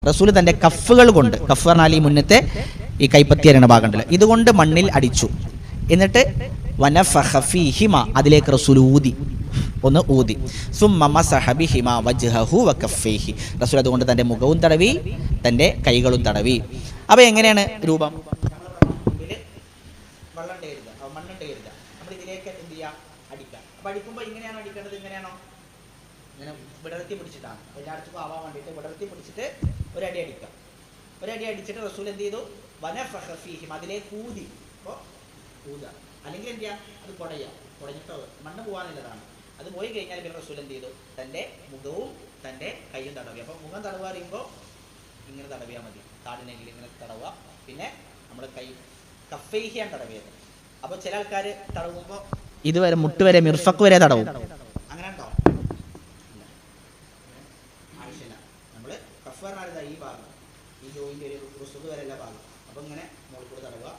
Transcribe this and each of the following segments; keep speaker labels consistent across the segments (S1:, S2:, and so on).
S1: റസൂൽ തൻ്റെ കഫുകൾ കൊണ്ട്, കഫ് പറഞ്ഞാൽ ഈ മുന്നത്തെ ഈ കൈപ്പത്തി അരണ ഭാഗമുണ്ടല്ലോ, ഇതുകൊണ്ട് മണ്ണിൽ അടിച്ചു. എന്നിട്ട് വനഫഖ ഫീഹിമ, അതിലേക്ക് റസൂൽ ഊതി, ഒന്ന് ഊതി. സുമ്മ മസഹ ബിഹിമ വജ്ഹഹു വകഫൈഹി, റസൂൽ അതുകൊണ്ട് തൻ്റെ മുഖവും തടവി തൻ്റെ കൈകളും തടവി. അപ്പോൾ എങ്ങനെയാണ് രൂപം? മണ്ണുണ്ടെങ്കിൽ നമ്മൾ ഇതിലേക്ക് എന്ത് ചെയ്യുക? അടിക്കുക. അപ്പോൾ അടിക്കുമ്പോൾ ഇങ്ങനെയാണോ അടിക്കേണ്ടത്? ഇങ്ങനെയാണോ? ഇങ്ങനെ വിടർത്തി പിടിച്ചിട്ടാണ്, എല്ലായിടത്തും ആവാൻ വേണ്ടിയിട്ട് വിടർത്തി പിടിച്ചിട്ട് ഒരടി അടിക്കുക. ഒരടി അടിച്ചിട്ട് റസൂൽ എന്ത് ചെയ്തു? വനഫഖ ഫീഹിമ, അതിലേക്ക് ഊതി. അപ്പോൾ ഊതുക, അല്ലെങ്കിൽ എന്ത് ചെയ്യുക? അത് കുടഞ്ഞിട്ടോ മണ്ണ് പോകാനുള്ളതാണ്. അത് പോയി കഴിഞ്ഞാൽ പിന്നെ റസൂൽ എന്ത് ചെയ്തു? തൻ്റെ മുഖവും തൻ്റെ കൈയും തടവി. അപ്പോൾ മുഖം തടവുക അറിയുമ്പോൾ ഇങ്ങനെ തടവിയാൽ മതി, താടിനെങ്കിൽ ഇങ്ങനെ തടവുക. പിന്നെ നമ്മൾ കൈ കഫൈഹിയാണ് തടവിയത്. അപ്പോൾ ചില ആൾക്കാർ തടവുമ്പോൾ ഇതുവരെ മുട്ട് വരെ മിർഫക്ക് വരെ തടവും. അങ്ങനെ ഉണ്ടോ? ആവശ്യമില്ല. നമ്മൾ കഫ് പറഞ്ഞാൽ ഈ ഭാഗം, ഈ ജോയിൻ്റെ ഒരു റുസുഖ് വരെയുള്ള ഭാഗം. അപ്പോൾ ഇങ്ങനെ മുകളിൽ കൂടെ തടവുക,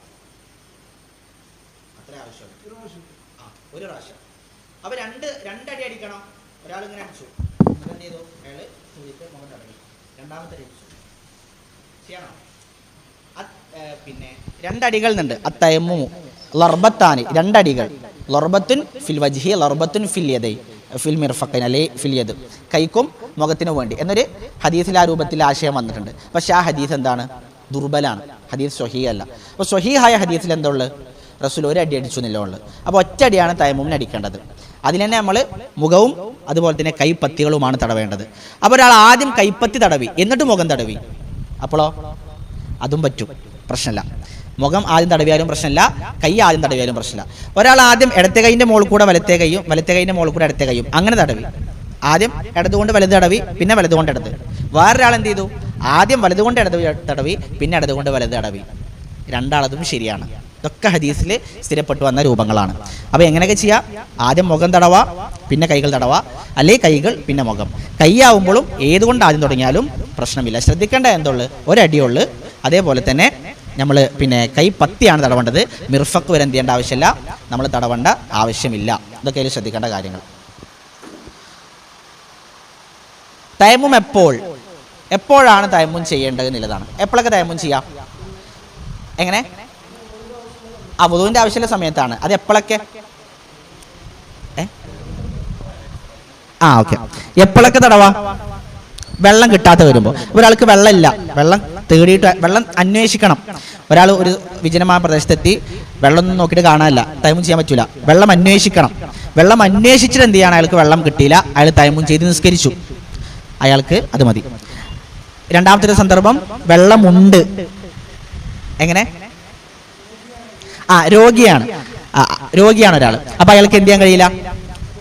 S1: അത്ര ആവശ്യമുള്ളൂ. ഒരു പ്രാവശ്യം. അപ്പോൾ രണ്ടടി അടിക്കണം. ഒരാളിങ്ങനെ അടിച്ചു, എന്ത് ചെയ്തു? അയാൾ സൂര്യക്ക് മുഖം തടവി. രണ്ടാമത്തെ അടിച്ചു ചെയ്യണം. പിന്നെ രണ്ടടികൾ ഉണ്ട്. അത്തയമ്മു ലർബത്താനി, രണ്ടടികൾ. ലർബത്തുൻ ഫിൽ വജ്ഹി, ലർബത്തുൻ ഫിൽ യദൈ, ഫിൽ മിർഫഖൈൻ അല്ലെ ഫിൽ യദ്, കൈക്കും മുഖത്തിനു വേണ്ടി എന്നൊരു ഹദീസിൽ ആ രൂപത്തിൽ ആശയം വന്നിട്ടുണ്ട്. പക്ഷേ ആ ഹദീസ് എന്താണ്? ദുർബലാണ്. ഹദീസ് സ്വഹീഹ് അല്ല. അപ്പോൾ സ്വഹീഹായ ഹദീസിൽ എന്താ ഉള്ളത്? റസൂൽ ഒരു അടി അടിച്ചു എന്നില്ല ഉള്ളത്. അപ്പോൾ ഒറ്റടിയാണ് തയമ്മുമിന് അടിക്കേണ്ടത്. അതിന് തന്നെ നമ്മൾ മുഖവും അതുപോലെ തന്നെ കൈപ്പത്തികളുമാണ് തടവേണ്ടത്. അപ്പോൾ ഒരാൾ ആദ്യം കൈപ്പത്തി തടവി എന്നിട്ട് മുഖം തടവി, അപ്പോഴോ അതും പറ്റും, പ്രശ്നമില്ല. മുഖം ആദ്യം തടവിയാലും പ്രശ്നമില്ല, കൈ ആദ്യം തടവിയാലും പ്രശ്നമില്ല. ഒരാൾ ആദ്യം ഇടത്തെ കൈയിൻ്റെ മുകളിൽ കൂടെ വലത്തെ കൈയും വലത്തെ കൈയിൻ്റെ മുകളിൽ കൂടെ ഇടത്തെ കൈയും അങ്ങനെ തടവി. ആദ്യം ഇടതുകൊണ്ട് വലത് തടവി, പിന്നെ വലതുകൊണ്ട് ഇടത്. വേറൊരാൾ എന്ത് ചെയ്തു? ആദ്യം വലതുകൊണ്ട് ഇടത് തടവി, പിന്നെ ഇടതുകൊണ്ട് വലത് തടവി. രണ്ടാളതും ശരിയാണ്. ഇതൊക്കെ ഹദീസിൽ സ്ഥിരപ്പെട്ടു വന്ന രൂപങ്ങളാണ്. അപ്പോൾ എങ്ങനെയൊക്കെ ചെയ്യാം? ആദ്യം മുഖം തടവ, പിന്നെ കൈകൾ തടവ, അല്ലെങ്കിൽ കൈകൾ പിന്നെ മുഖം. കൈയാവുമ്പോഴും ഏതുകൊണ്ട് ആദ്യം തുടങ്ങിയാലും പ്രശ്നമില്ല. ശ്രദ്ധിക്കേണ്ട എന്തുള്ളു? ഒരടിയുള്ളു. അതേപോലെ തന്നെ നമ്മൾ പിന്നെ കൈപ്പത്തിയാണ് തടവേണ്ടത്. മിർഫക്ക് വരെ എന്ത് ചെയ്യേണ്ട ആവശ്യമില്ല, നമ്മൾ തടവേണ്ട ആവശ്യമില്ല. ഇതൊക്കെ അതിൽ ശ്രദ്ധിക്കേണ്ട കാര്യങ്ങൾ. തയമ്മും എപ്പോഴാണ് തയമ്മും ചെയ്യേണ്ടത് എന്നുള്ളതാണ്. എപ്പോഴൊക്കെ തയമ്മും ചെയ്യാം? എങ്ങനെ? വുളുവിൻ്റെ ആവശ്യമുള്ള സമയത്താണ്. അത് എപ്പോഴൊക്കെ? ഓക്കെ. എപ്പോഴൊക്കെ തടവാ? വെള്ളം കിട്ടാതെ വരുമ്പോൾ. ഒരാൾക്ക് വെള്ളമില്ല, വെള്ളം തേടിയിട്ട് വെള്ളം അന്വേഷിക്കണം. ഒരാൾ ഒരു വിജനമായ പ്രദേശത്തെത്തി വെള്ളമൊന്നും നോക്കിയിട്ട് കാണാനില്ല, തയമ്മും ചെയ്യാൻ പറ്റില്ല. വെള്ളം അന്വേഷിക്കണം. വെള്ളം അന്വേഷിച്ചിട്ട് എന്ത് ചെയ്യണം? അയാൾക്ക് വെള്ളം കിട്ടിയില്ല, അയാൾ തയമ്മും ചെയ്ത് നിസ്കരിച്ചു, അയാൾക്ക് അത് മതി. രണ്ടാമത്തെ സന്ദർഭം വെള്ളമുണ്ട്. എങ്ങനെ? രോഗിയാണ് ഒരാൾ. അപ്പോൾ അയാൾക്ക് എന്ത് ചെയ്യാൻ കഴിയില്ല?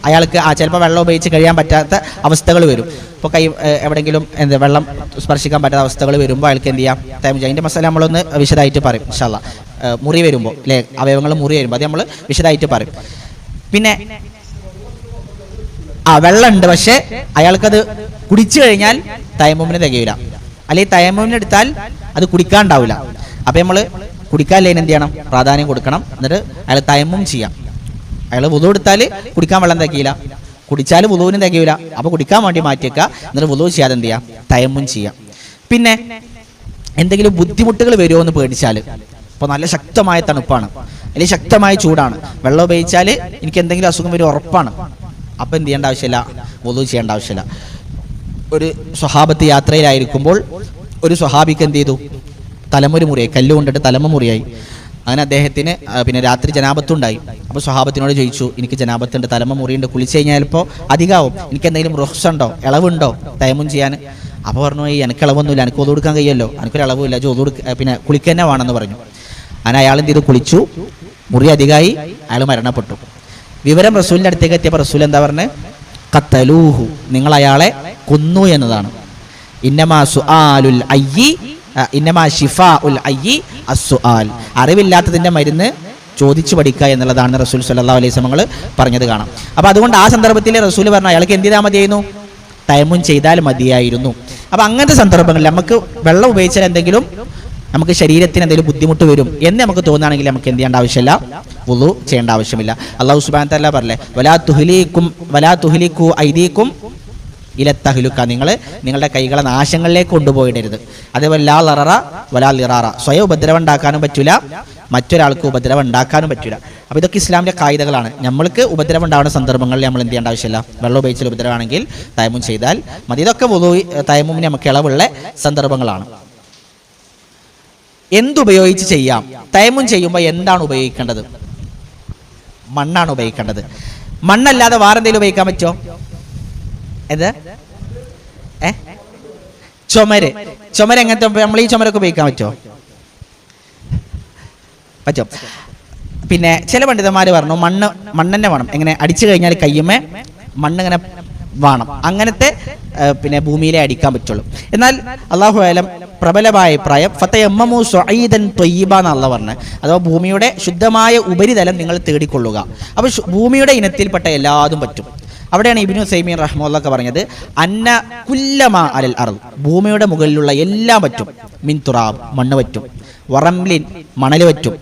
S1: അയാൾക്ക് ചിലപ്പോൾ വെള്ളം ഉപയോഗിച്ച് കഴിയാൻ പറ്റാത്ത അവസ്ഥകൾ വരും. ഇപ്പോൾ കൈ എവിടെയെങ്കിലും വെള്ളം സ്പർശിക്കാൻ പറ്റാത്ത അവസ്ഥകൾ വരുമ്പോൾ അയാൾക്ക് എന്ത് ചെയ്യാം? തയമ്മും ചെയ്യാം. അതിൻ്റെ മസാല നമ്മളൊന്ന് വിശദമായിട്ട് പറയും ഇൻഷാ അല്ലാഹ്. മുറി വരുമ്പോൾ അല്ലേ, അവയവങ്ങൾ മുറി വരുമ്പോൾ അത് നമ്മൾ വിശദമായിട്ട് പറയും. പിന്നെ വെള്ളമുണ്ട്, പക്ഷേ അയാൾക്കത് കുടിച്ചു കഴിഞ്ഞാൽ തയമ്മുമിന് തികയില്ല, അല്ലെങ്കിൽ തയമ്മുമിന് എടുത്താൽ അത് കുടിക്കാണ്ടാവില്ല. അപ്പോൾ നമ്മൾ കുടിക്കാനില്ലേ എന്ത് ചെയ്യണം? പ്രാധാന്യം കൊടുക്കണം. എന്നിട്ട് അയാൾ തയമ്മും ചെയ്യാം. അയാൾ വുളു എടുത്താൽ കുടിക്കാൻ വെള്ളം തികയില്ല, കുടിച്ചാൽ വുളുവിനും തികയില്ല. അപ്പോൾ കുടിക്കാൻ വേണ്ടി മാറ്റിയേക്കുക. എന്നിട്ട് വുളു ചെയ്യാതെ എന്ത് ചെയ്യാം? തയമ്മും ചെയ്യാം. പിന്നെ എന്തെങ്കിലും ബുദ്ധിമുട്ടുകൾ വരുമോ എന്ന് പേടിച്ചാൽ, ഇപ്പോൾ നല്ല ശക്തമായ തണുപ്പാണ് അല്ലെങ്കിൽ ശക്തമായ ചൂടാണ്, വെള്ളം ഉപയോഗിച്ചാൽ എനിക്ക് എന്തെങ്കിലും അസുഖം വരും ഉറപ്പാണ്, അപ്പോൾ എന്ത് ചെയ്യേണ്ട ആവശ്യമില്ല? വുളു ചെയ്യേണ്ട ആവശ്യമില്ല. ഒരു സ്വഹാബത്ത് യാത്രയിലായിരിക്കുമ്പോൾ ഒരു സ്വഹാബിക്ക് എന്ത് ചെയ്തു? തലമുറി മുറിയായി, കല്ല് കൊണ്ടിട്ട് തലമ മുറിയായി. അങ്ങനെ അദ്ദേഹത്തിന് പിന്നെ രാത്രി ജനാപത്തുണ്ടായി. അപ്പോൾ സ്വഹാബത്തിനോട് ചോദിച്ചു, എനിക്ക് ജനാപത്തുണ്ട്, തലമ മുറിയുണ്ട്, കുളിച്ച് കഴിഞ്ഞാൽ ഇപ്പോൾ അധികമാവും, എനിക്ക് എന്തെങ്കിലും റുഖ്സുണ്ടോ, ഇളവുണ്ടോ തയമ്മും ചെയ്യാൻ? അപ്പോൾ പറഞ്ഞു, എനിക്ക് ഇളവൊന്നുമില്ല, എനിക്ക് ഒതു കൊടുക്കാൻ കഴിയുമല്ലോ, എനിക്കൊരു ഇളവുമില്ല, പിന്നെ കുളിക്കുക തന്നെ വേണമെന്ന് പറഞ്ഞു. അങ്ങനെ അയാൾ എന്ത് ചെയ്തു? കുളിച്ചു, മുറി അധികമായി, അയാൾ മരണപ്പെട്ടു. വിവരം റസൂലിൻ്റെ അടുത്തേക്ക് എത്തിയപ്പോൾ റസൂൽ എന്താ പറഞ്ഞത്? ഖത്തലൂഹു, നിങ്ങൾ അയാളെ കൊന്നു എന്നതാണ്. ഇന്നമാ സുആലുൽ അയ്യി ഇന്നമാ ശിഫാഉൽ അയ്യി അസ്സുആൽ, അറിവില്ലാത്തതിൻ്റെ മരുന്ന് ചോദിച്ചു പഠിക്കുക എന്നുള്ളതാണ് റസൂൽ സല്ലല്ലാഹു അലൈഹി വസല്ലം പറഞ്ഞത് കാണാം. അപ്പോൾ അതുകൊണ്ട് ആ സന്ദർഭത്തിൽ റസൂൽ പറഞ്ഞു അയാൾക്ക് എന്ത് ചെയ്താൽ മതിയായിരുന്നു? തയമ്മും ചെയ്താൽ മതിയായിരുന്നു. അപ്പോൾ അങ്ങനത്തെ സന്ദർഭങ്ങളിൽ നമുക്ക് വെള്ളം ഉപയോഗിച്ചാൽ എന്തെങ്കിലും നമുക്ക് ശരീരത്തിന് എന്തെങ്കിലും ബുദ്ധിമുട്ട് വരും എന്ന് നമുക്ക് തോന്നുകയാണെങ്കിൽ നമുക്ക് എന്ത് ചെയ്യേണ്ട ആവശ്യമില്ല? വുളു ചെയ്യേണ്ട ആവശ്യമില്ല. അല്ലാഹു സുബ്ഹാനഹു വ തആല പറഞ്ഞേ, വലാ തുഹ്ലികൂ ഐദീകും ഇലത്തഹ്ലുക, നിങ്ങളുടെ കൈകളെ നാശങ്ങളിലേക്ക് കൊണ്ടുപോയിടരുത്. അതേപോലെ ലാ ലററ വലാ ലിറാറ, സ്വയം ഉപദ്രവം ഉണ്ടാക്കാനും പറ്റൂല, മറ്റൊരാൾക്ക് ഉപദ്രവം ഉണ്ടാക്കാനും പറ്റൂല. അപ്പോൾ ഇതൊക്കെ ഇസ്ലാമിൻ്റെ കായികകളാണ്. നമ്മൾക്ക് ഉപദ്രവം ഉണ്ടാകുന്ന സന്ദർഭങ്ങളിൽ നമ്മൾ എന്ത് ചെയ്യേണ്ട ആവശ്യമില്ല, വെള്ളം ഉപയോഗിച്ചാൽ ഉപദ്രവമാണെങ്കിൽ തയമ്മും ചെയ്താൽ മതി. ഇതൊക്കെ തയമ്മുമിന് നമുക്ക് ഇളവുള്ള സന്ദർഭങ്ങളാണ്. എന്തുപയോഗിച്ച് ചെയ്യാം? തയമ്മും ചെയ്യുമ്പോൾ എന്താണ് ഉപയോഗിക്കേണ്ടത്? മണ്ണാണ് ഉപയോഗിക്കേണ്ടത്. മണ്ണല്ലാതെ വേറെന്തെങ്കിലും ഉപയോഗിക്കാൻ പറ്റുമോ? ചുമര് എങ്ങനത്തെ? നമ്മൾ ഈ ചുമരൊക്കെ ഉപയോഗിക്കാൻ പറ്റുമോ? പറ്റും. പിന്നെ ചില പണ്ഡിതന്മാർ പറഞ്ഞു മണ്ണെന്നെ വേണം. എങ്ങനെ? അടിച്ചു കഴിഞ്ഞാൽ കയ്യുമേ മണ്ണിങ്ങനെ വേണം. അങ്ങനത്തെ പിന്നെ ഭൂമിയിലെ അടിക്കാൻ പറ്റുള്ളൂ. എന്നാൽ അല്ലാഹു അലം പ്രബലമായ അഭിപ്രായം ഫതയമ്മമു സുഈദൻ ത്വയ്യിബ എന്നല്ല പറഞ്ഞത്. അഥവാ ഭൂമിയുടെ ശുദ്ധമായ ഉപരിതലം നിങ്ങൾ തേടിക്കൊള്ളുക. അപ്പോൾ ഭൂമിയുടെ ഇനത്തിൽപ്പെട്ട എല്ലാതും പറ്റും. അവിടെയാണ് ഇബ്നു ഉസൈമീൻ റഹ്മത്തുള്ളാഹി പറഞ്ഞത് അന്ന കുല്ലമാ അലൽ അർദ്, ഭൂമിയുടെ മുകളിലുള്ള എല്ലാം പറ്റും. മിൻ തുറാബ്, മണ്ണ് പറ്റും. വറംലിൻ, മണൽ പറ്റും.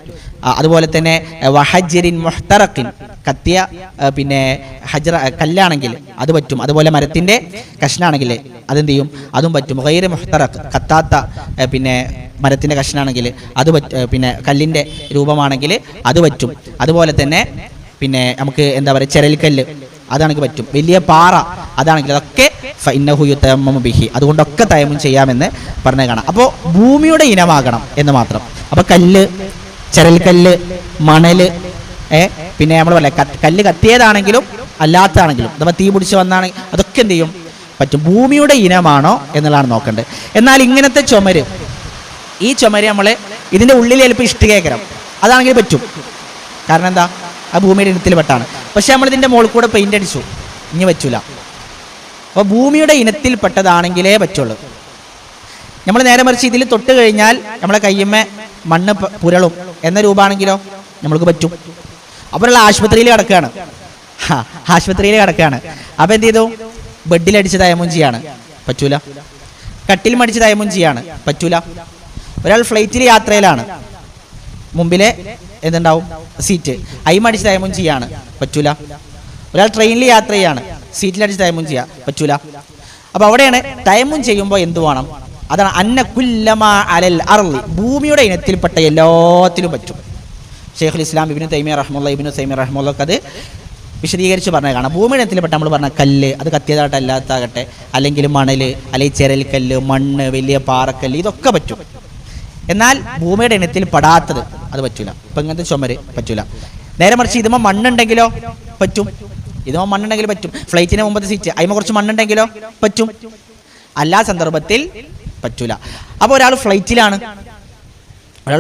S1: അതുപോലെ തന്നെ വഹജ്റിൻ മുഹ്തറഖിൻ, കത്തിയ പിന്നെ ഹജ്റ കല്ലാണെങ്കിൽ അത് പറ്റും. അതുപോലെ മരത്തിൻ്റെ കഷ്ണാണെങ്കിൽ അതെന്ത് ചെയ്യും? അതും പറ്റും. ഗൈറ് മുഹ്തറഖ്, കത്താത്ത പിന്നെ മരത്തിൻ്റെ കഷ്ണാണെങ്കിൽ അത് പിന്നെ കല്ലിൻ്റെ രൂപമാണെങ്കിൽ അത് പറ്റും. അതുപോലെ തന്നെ പിന്നെ നമുക്ക് എന്താ പറയുക, ചെരൽക്കല്ല് അതാണെങ്കിൽ പറ്റും. വലിയ പാറ അതാണെങ്കിൽ അതൊക്കെ ഫഇന്നഹു യുതയമ്മമു ബിഹി, അതുകൊണ്ടൊക്കെ തയമ്മും ചെയ്യാമെന്ന് പറഞ്ഞു കാണാം. അപ്പോൾ ഭൂമിയുടെ ഇനമാകണം എന്ന് മാത്രം. അപ്പോൾ കല്ല്, ചെരൽക്കല്ല്, മണല്, പിന്നെ നമ്മൾ പറയാം കല്ല് കത്തിയതാണെങ്കിലും അല്ലാത്തതാണെങ്കിലും നമ്മൾ തീ പിടിച്ച് വന്നാണെങ്കിൽ അതൊക്കെ എന്ത് ചെയ്യും? പറ്റും. ഭൂമിയുടെ ഇനമാണോ എന്നുള്ളതാണ് നോക്കേണ്ടത്. എന്നാൽ ഇങ്ങനത്തെ ചുമര്, ഈ ചുമര് നമ്മൾ ഇതിൻ്റെ ഉള്ളിൽ ചിലപ്പോൾ ഇഷ്ടികേക്കരം, അതാണെങ്കിൽ പറ്റും. കാരണം എന്താ? ആ ഭൂമിയുടെ ഇനത്തിൽ പെട്ടാണ്. പക്ഷെ നമ്മളിതിൻ്റെ മുകളിൽ കൂടെ പെയിൻ്റ് അടിച്ചു, ഇനി പറ്റൂല. അപ്പോൾ ഭൂമിയുടെ ഇനത്തിൽപ്പെട്ടതാണെങ്കിലേ പറ്റുള്ളൂ. നമ്മൾ നേരെ മറിച്ച് ഇതിൽ തൊട്ട് കഴിഞ്ഞാൽ നമ്മളെ കയ്യമ്മ മണ്ണ് പുരളും എന്ന രൂപമാണെങ്കിലോ നമ്മൾക്ക് പറ്റും. അപ്പോൾ ആശുപത്രിയിൽ കിടക്കുകയാണ്, അപ്പോൾ എന്ത് ചെയ്തു? ബെഡിലടിച്ച് തയമ്മും ചെയ്യാണ്, പറ്റൂല. കട്ടിൽ മടിച്ച് തയമ്മും ചെയ്യാണ്, പറ്റൂല. ഒരാൾ ഫ്ലൈറ്റിൽ യാത്രയിലാണ്, മുമ്പിലെ എന്തുണ്ടാവും? സീറ്റ്, അടിച്ച് തയമ്മും ചെയ്യാണ്, പറ്റൂല. ഒരാൾ ട്രെയിനിൽ യാത്ര ചെയ്യാണ്, സീറ്റിലടിച്ച് തയമ്മും ചെയ്യാൻ പറ്റൂല. അപ്പോൾ അവിടെയാണ് തയമ്മും ചെയ്യുമ്പോൾ എന്ത് വേണം? അതാണ് അന്ന കുല്ലമാ അലൽ അർളി, ഭൂമിയുടെ ഇനത്തിൽപ്പെട്ട എല്ലാത്തിലും പറ്റും. ഷെയ്ഖുൽ ഇസ്ലാം ഇബ്നു തൈമിയ്യ റഹ്മത്തുള്ളാഹി അത് വിശദീകരിച്ച് പറഞ്ഞത് കാണാം. ഭൂമിയുടെ ഇനത്തിൽപ്പെട്ട നമ്മൾ പറഞ്ഞ കല്ല്, അത് കത്തിയതായിട്ട് അല്ലാത്താകട്ടെ, അല്ലെങ്കിൽ മണൽ, അല്ലെങ്കിൽ ചെരൽക്കല്ല്, മണ്ണ്, വലിയ പാറക്കല്ല്, ഇതൊക്കെ പറ്റും. എന്നാൽ ഭൂമിയുടെ ഇനത്തിൽ പെടാത്തത് അത് പറ്റൂല. ഇപ്പം ഇങ്ങനത്തെ ചുമര് പറ്റൂല. നേരെ മറിച്ച് ഇതുമ്പോൾ മണ്ണുണ്ടെങ്കിലോ പറ്റും. ഇതുമ്പോൾ മണ്ണുണ്ടെങ്കിൽ പറ്റും. ഫ്ലൈറ്റിന് മുമ്പത്തെ സീറ്റ് അതിന് കുറച്ച് മണ്ണുണ്ടെങ്കിലോ പറ്റും. എല്ലാ സന്ദർഭത്തിൽ പറ്റൂല. അപ്പോൾ ഒരാൾ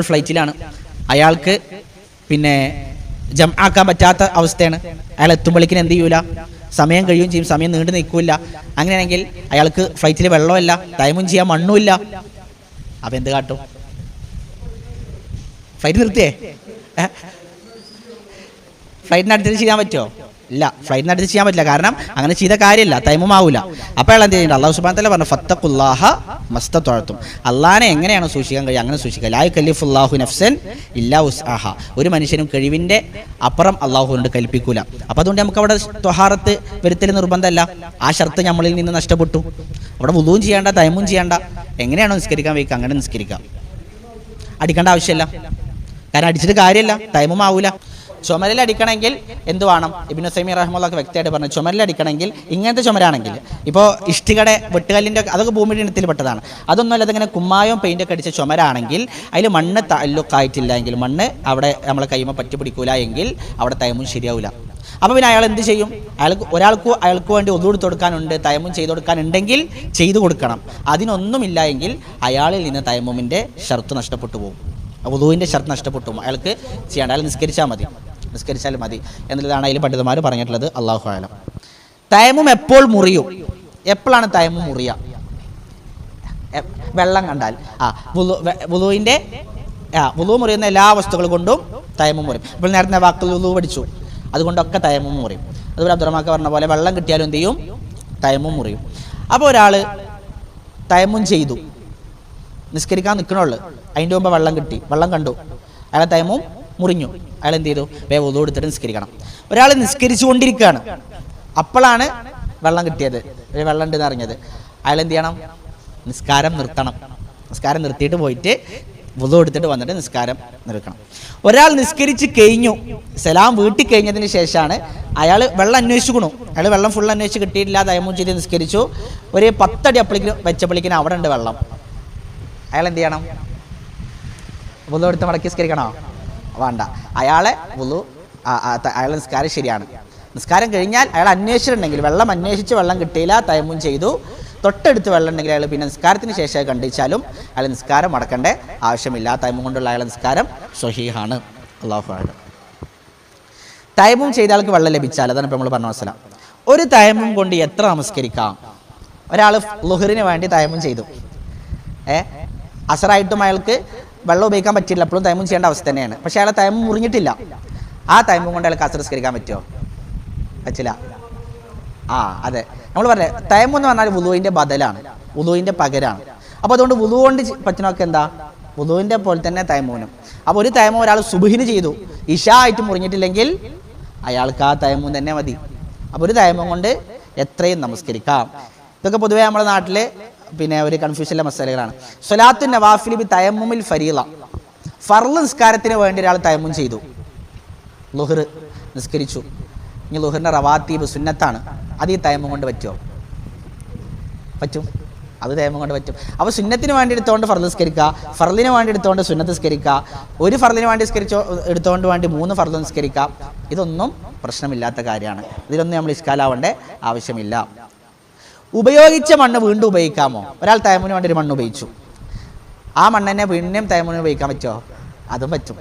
S1: ഫ്ലൈറ്റിലാണ്, അയാൾക്ക് പിന്നെ ജംആക്കാൻ പറ്റാത്ത അവസ്ഥയാണ്. അയാൾ എത്തുമ്പോഴേക്കിന് എന്ത് ചെയ്യൂല? സമയം കഴിയുകയും ചെയ്യും, സമയം നീണ്ടു നിൽക്കില്ല. അങ്ങനെയാണെങ്കിൽ അയാൾക്ക് ഫ്ലൈറ്റിൽ വെള്ളമില്ല, തയമ്മും ചെയ്യാൻ മണ്ണുമില്ല. അപ്പം എന്ത് കാട്ടും? ഫ്ലൈറ്റ് നിർത്തിയേ? ഫ്ലൈറ്റിനടുത്ത് ചെയ്യാൻ പറ്റുമോ? ഇല്ല, ഫ്ലൈറ്റിനടുത്ത് ചെയ്യാൻ പറ്റില്ല. കാരണം അങ്ങനെ ചെയ്ത കാര്യമില്ല, തയമ്മും ആവില്ല. അപ്പോൾ അയാൾ എന്ത് ചെയ്യുന്നുണ്ട്? അല്ലാഹു സുബ്ഹാനഹു വ തആല പറഞ്ഞു ഫത്തഖുല്ലാഹ മസ്തതഅതും, അള്ളാഹിനെ എങ്ങനെയാണ് സൂക്ഷിക്കാൻ കഴിയുക അങ്ങനെ സൂക്ഷിക്കുക. ലാ യുകല്ലിഫുല്ലാഹു നഫ്സൻ ഇല്ലാ വസ്അഹ, ഒരു മനുഷ്യനും കഴിവിൻ്റെ അപ്പുറം അള്ളാഹുവിനോട് കൽപ്പിക്കൂല. അപ്പോൾ അതുകൊണ്ട് നമുക്ക് അവിടെ ത്വഹാറത്ത് വരുത്തൽ നിർബന്ധമല്ല. ആ ഷർത്ത് നമ്മളിൽ നിന്ന് നഷ്ടപ്പെട്ടു. അവിടെ വുളൂഉം ചെയ്യേണ്ട, തയമ്മും ചെയ്യേണ്ട. എങ്ങനെയാണോ നിസ്കരിക്കാൻ വയ്ക്കുക അങ്ങനെ നിസ്കരിക്കാം. അടിക്കേണ്ട ആവശ്യമില്ല, കാരണം അടിച്ചിട്ട് കാര്യമില്ല, തയമ്മും ആവൂല. ചുമരിലടിക്കണമെങ്കിൽ എന്ത് വേണം? ഇബ്നു ഉസൈമീൻ റഹ്മത്തുള്ളാഹി വ്യക്തമായിട്ട് പറഞ്ഞു, ചുമരിലടിക്കണമെങ്കിൽ ഇങ്ങനത്തെ ചുമരാണെങ്കിൽ, ഇപ്പോൾ ഇഷ്ടികയുടെ വെട്ടുകല്ലിൻ്റെ അതൊക്കെ ഭൂമിയുടെ ഇനത്തിൽപ്പെട്ടതാണ്. അതൊന്നുമല്ല, അതിങ്ങനെ കുമ്മായവും പെയിൻ്റൊക്കെ അടിച്ച ചുമരാണെങ്കിൽ അതിൽ മണ്ണ് തഅല്ലുഖായിട്ടില്ല എങ്കിൽ, മണ്ണ് അവിടെ നമ്മളെ കൈമ പറ്റി പിടിക്കൂല എങ്കിൽ അവിടെ തയമ്മും ശരിയാവില്ല. അപ്പോൾ പിന്നെ അയാൾ എന്ത് ചെയ്യും? അയാൾക്ക് വേണ്ടി ഒതു കൊടുത്ത് കൊടുക്കാനുണ്ട്, തയമ്മും ചെയ്ത് കൊടുക്കാനുണ്ടെങ്കിൽ ചെയ്തു കൊടുക്കണം. അതിനൊന്നുമില്ല എങ്കിൽ അയാളിൽ നിന്ന് തയമ്മുമിൻ്റെ ഷർത്ത് നഷ്ടപ്പെട്ടു പോകും, വുദൂഇൻ്റെ ഷർത്ത് നഷ്ടപ്പെട്ടു പോകും. അയാൾക്ക് ചെയ്യേണ്ട, അയാൾ നിസ്കരിച്ചാൽ മതി എന്നുള്ളതാണ് അതിൽ പണ്ഡിതന്മാർ പറഞ്ഞിട്ടുള്ളത്. അല്ലാഹു അഅലം. തയമ്മും എപ്പോൾ മുറിയും? എപ്പോഴാണ് തയമ്മും മുറിയുക? വെള്ളം കണ്ടാൽ. വുദൂഇൻ്റെ വുദൂ മുറിയുന്ന എല്ലാ വസ്തുക്കൾ കൊണ്ടും തയമ്മും മുറിയും. ഇപ്പോൾ നേരത്തെ വാക്കുൽ വുദൂ പഠിച്ചു, അതുകൊണ്ടൊക്കെ തയമ്മും മുറിയും. അതുപോലെ അബ്ദുറഹ്മാൻ പറഞ്ഞ പോലെ വെള്ളം കിട്ടിയാലും എന്ത് ചെയ്യും? തയമ്മും മുറിയും. അപ്പോൾ ഒരാൾ തയമ്മും ചെയ്തു, നിസ്കരിക്കാൻ നിൽക്കണുള്ളൂ, അതിൻ്റെ മുമ്പ് വെള്ളം കിട്ടി, വെള്ളം കണ്ടു, അയാളെ തയമ്മും മുറിഞ്ഞു. അയാൾ എന്ത് ചെയ്തു? വുദൂ എടുത്തിട്ട് നിസ്കരിക്കണം. ഒരാൾ നിസ്കരിച്ചു കൊണ്ടിരിക്കുകയാണ്, അപ്പോഴാണ് വെള്ളം കിട്ടിയത്, ഒരു വെള്ളം ഉണ്ടെന്ന് അറിഞ്ഞത്, അയാൾ എന്ത് ചെയ്യണം? നിസ്കാരം നിർത്തണം. നിസ്കാരം നിർത്തിയിട്ട് പോയിട്ട് വുളു എടുത്തിട്ട് വന്നിട്ട് നിസ്കാരം നിർത്തണം. ഒരാൾ നിസ്കരിച്ച് കഴിഞ്ഞു, സലാം വീട്ടിൽ കഴിഞ്ഞതിന് ശേഷമാണ് അയാൾ വെള്ളം അന്വേഷിക്കണു. അയാൾ വെള്ളം ഫുൾ അന്വേഷിച്ച് കിട്ടിയിട്ടില്ല, തയമ്മം ചെയ്ത് നിസ്കരിച്ചു. ഒരു 10 അടി വെച്ചപ്പോഴേക്കിനും അവിടെ ഉണ്ട് വെള്ളം. അയാൾ എന്ത് ചെയ്യണം? വുളു എടുത്ത് മടക്കി നിസ്കരിക്കണോ? വേണ്ട. അയാളെ നിസ്കാരം ശരിയാണ്. നിസ്കാരം കഴിഞ്ഞാൽ അയാൾ അന്വേഷിച്ചിട്ടുണ്ടെങ്കിൽ, വെള്ളം അന്വേഷിച്ച് വെള്ളം കിട്ടിയില്ല, തയമ്മം ചെയ്തു, തൊട്ടടുത്ത് വെള്ളം ഉണ്ടെങ്കിൽ അയാൾ പിന്നെ നിസ്കാരത്തിന് ശേഷം കണ്ടിച്ചാലും അയാൾ നിസ്കാരം മടക്കേണ്ട ആവശ്യമില്ല. തയമ്മം കൊണ്ടുള്ള അയാളെ നിസ്കാരം സ്വഹീഹാണ്. അല്ലാഹു അഅലം. തയമ്മം ചെയ്ത ആൾക്ക് വെള്ളം ലഭിച്ചാൽ, അതാണ് ഇപ്പോൾ നമ്മൾ പറഞ്ഞ മനസ്സിലാം. ഒരു തയമ്മം കൊണ്ട് എത്ര നമസ്കരിക്കാം? ഒരാൾ ളുഹറിന് വേണ്ടി തയമ്മം ചെയ്തു, അസറായിട്ടും അയാൾക്ക് വെള്ളം ഉപയോഗിക്കാൻ പറ്റില്ല, എപ്പോഴും തയമ്മം ചെയ്യേണ്ട അവസ്ഥ തന്നെയാണ്. പക്ഷേ അയാളെ തയമ്മം മുറിഞ്ഞിട്ടില്ല. ആ തയമ്മം കൊണ്ട് അയാൾക്ക് അസർ നിസ്കരിക്കാൻ പറ്റുമോ? പറ്റില്ല. അതെ, നമ്മൾ പറഞ്ഞത് തയമ്മം എന്ന് പറഞ്ഞാൽ വുളുവിൻ്റെ ബദലാണ്, വുളുവിൻ്റെ പകരാണ്. അപ്പോൾ അതുകൊണ്ട് വുളു കൊണ്ട് പറ്റുന്നതൊക്കെ എന്താ? വുളുവിൻ്റെ പോലെ തന്നെ തയമ്മൂനും. അപ്പോൾ ഒരു തയമ്മം ഒരാൾ സുബ്ഹിന് ചെയ്തു, ഇശാ ആയിട്ട് മുറിഞ്ഞിട്ടില്ലെങ്കിൽ അയാൾക്ക് ആ തയമ്മം തന്നെ മതി. അപ്പോൾ ഒരു തയമ്മം കൊണ്ട് എത്രയും നമസ്കരിക്കാം. ഇതൊക്കെ പൊതുവേ നമ്മുടെ നാട്ടിൽ പിന്നെ ഒരു കൺഫ്യൂഷനിലെ മസാലകളാണ്. സ്വലാത്തു നവാഫിലി ബി തയമ്മുമിൽ ഫരീള, ഫർള് നിസ്കാരത്തിന് വേണ്ടി ഒരാൾ തയമ്മും ചെയ്തു, ളുഹർ നിസ്കരിച്ചു. ഇനി ളുഹറിൻ്റെ റവാത്തീബ് സുന്നത്താണ്, അത് ഈ തയമ്മം കൊണ്ട് പറ്റുമോ? പറ്റും, അത് തയമ്മം കൊണ്ട് പറ്റും. അപ്പോൾ സുന്നത്തിന് വേണ്ടി എടുത്തുകൊണ്ട് ഫർള് നിസ്കരിക്കുക, ഫർളിന് വേണ്ടി എടുത്തുകൊണ്ട് സുന്നത്ത് നിസ്കരിക്കുക, ഒരു ഫർളിന് വേണ്ടി എടുത്തുകൊണ്ട് വേണ്ടി 3 ഫർള് നിസ്കരിക്കുക. ഇതൊന്നും പ്രശ്നമില്ലാത്ത കാര്യമാണ്. ഇതിലൊന്നും നമ്മൾ ഇഷ്കാലാവേണ്ട ആവശ്യമില്ല. ഉപയോഗിച്ച മണ്ണ് വീണ്ടും ഉപയോഗിക്കാമോ? ഒരാൾ തയമ്മുന് വേണ്ടി ഒരു മണ്ണ് ഉപയോഗിച്ചു, ആ മണ്ണിനെ വീണ്ടും തയമ്മുന് ഉപയോഗിക്കാൻ പറ്റുമോ? അതും പറ്റും.